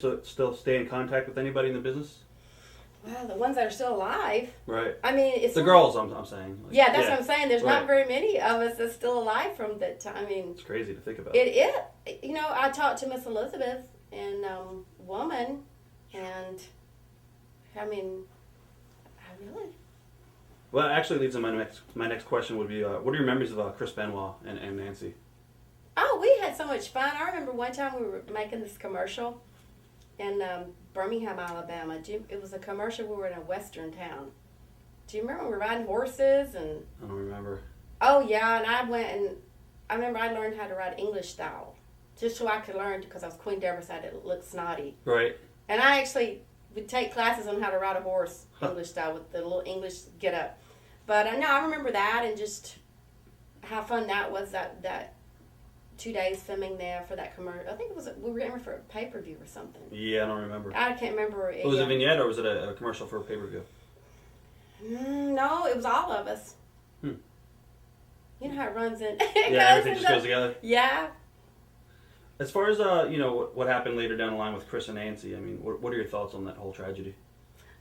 So still stay in contact with anybody in the business? Well, the ones that are still alive. Right. I mean, it's the girls. I'm saying. Like, yeah, that's what I'm saying. There's right. not very many of us that's still alive from that time. I mean, It's crazy to think about. You know, I talked to Miss Elizabeth and woman, and I mean, I really. Well, it actually leads to my next question would be, what are your memories of Chris Benoit and Nancy? Oh, we had so much fun. I remember one time we were making this commercial in Birmingham, Alabama. It was a commercial. We were in a western town. Do you remember we were riding horses and? I don't remember. Oh yeah, and I remember I learned how to ride English style, just so I could learn because I was Queen Debra, so I didn't look snotty. Right. And I actually would take classes on how to ride a horse English style with the little English get up. But no, I remember that and just how fun that was. That 2 days filming there for that commercial. I think we were in for a pay-per-view or something. Yeah, I don't remember. I can't remember. Was it a vignette or was it a commercial for a pay-per-view? No, it was all of us. Hmm. You know how it runs in. Everything just goes together. Yeah. As far as what happened later down the line with Chris and Nancy, I mean, what are your thoughts on that whole tragedy?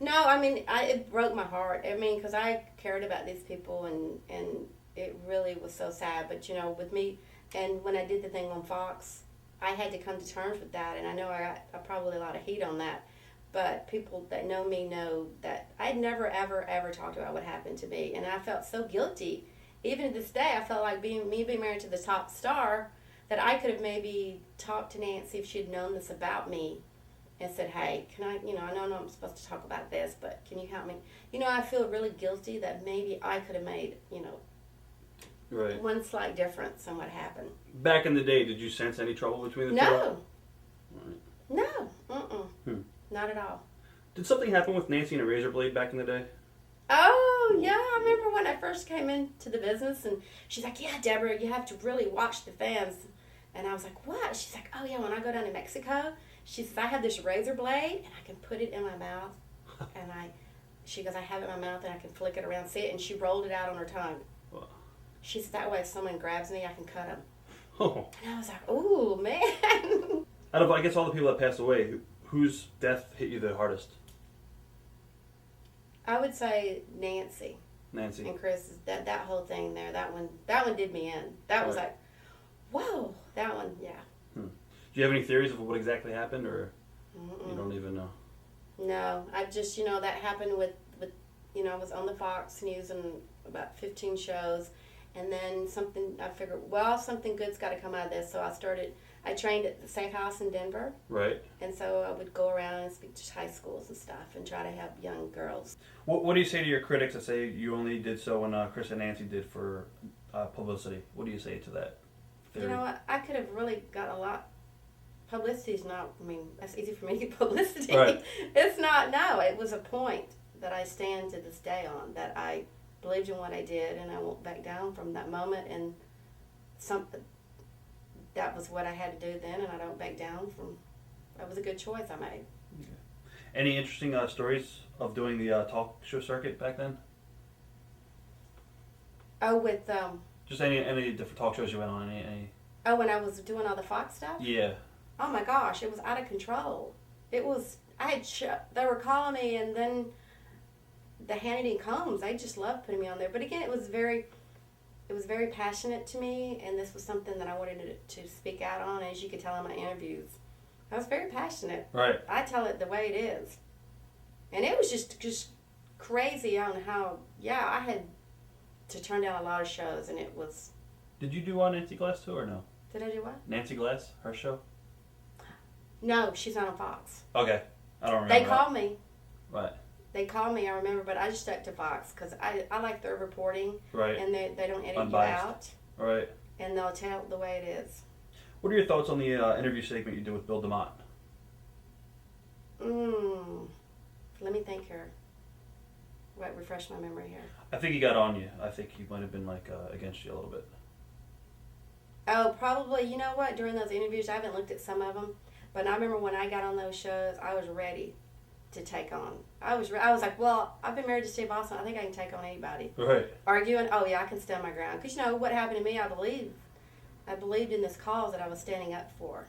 No, I mean, it broke my heart. I mean, because I cared about these people, and it really was so sad. But with me, and when I did the thing on Fox, I had to come to terms with that, and I know I got probably a lot of heat on that. But people that know me know that I'd never, ever, ever talked about what happened to me, and I felt so guilty. Even to this day, I felt like being married to the top star, that I could have maybe talked to Nancy if she'd known this about me and said, hey, can I, I know I'm not supposed to talk about this, but can you help me? I feel really guilty that maybe I could have made, right, one slight difference in what happened. Back in the day, did you sense any trouble between the two? No. Right. No. Not at all. Did something happen with Nancy and a razor blade back in the day? Oh, yeah. I remember when I first came into the business, and she's like, yeah, Debra, you have to really watch the fans. And I was like, what? She's like, oh, yeah, when I go down to Mexico, she says, I have this razor blade, and I can put it in my mouth. And she goes, I have it in my mouth, and I can flick it around, see it. And she rolled it out on her tongue. Wow. She said, that way if someone grabs me, I can cut them. Oh. And I was like, ooh, man. Out of, I guess, all the people that passed away, whose death hit you the hardest? I would say Nancy. Nancy. And Chris, that whole thing there, that one did me in. That was like, whoa, that one, yeah. Do you have any theories of what exactly happened, or you don't even know? No, I just, that happened with I was on the Fox News and about 15 shows, and then I figured, well, something good's got to come out of this, so I trained at the Safe House in Denver. Right. And so I would go around and speak to high schools and stuff and try to help young girls. What do you say to your critics that say you only did so when Chris and Nancy did for publicity? What do you say to that theory? You know what? I could have really got a lot. Publicity's not, that's easy for me to get publicity. Right. It's not, no. It was a point that I stand to this day on, that I believed in what I did, and I won't back down from that moment, and that was what I had to do then, and I don't back down from. That was a good choice I made. Okay. Any interesting stories of doing the talk show circuit back then? Oh, with just any different talk shows you went on? Any? Oh, when I was doing all the Fox stuff. Yeah. Oh my gosh, it was out of control. It was. They were calling me, and then the Hannity and Combs. They just loved putting me on there. But again, it was very passionate to me, and this was something that I wanted to speak out on, as you could tell in my interviews. I was very passionate. Right. I tell it the way it is. And it was just crazy on how, I had to turn down a lot of shows, and it was... Did you do Nancy Glass too, or no? Did I do what? Nancy Glass, her show? No, she's not on Fox. Okay. I don't remember. They called me. Right. They called me, I remember, but I just stuck to Fox because I like their reporting. Right. And they don't edit Unbiased. you out. Right. And they'll tell the way it is. What are your thoughts on the interview segment you did with Bill DeMott? Let me think here. Refresh my memory here. I think he got on you. I think he might have been against you a little bit. Oh, probably. You know what? During those interviews, I haven't looked at some of them, but I remember when I got on those shows, I was ready to take on. I was like, well, I've been married to Steve Austin. I think I can take on anybody. Right. Arguing, oh yeah, I can stand my ground. Because what happened to me, I believed in this cause that I was standing up for.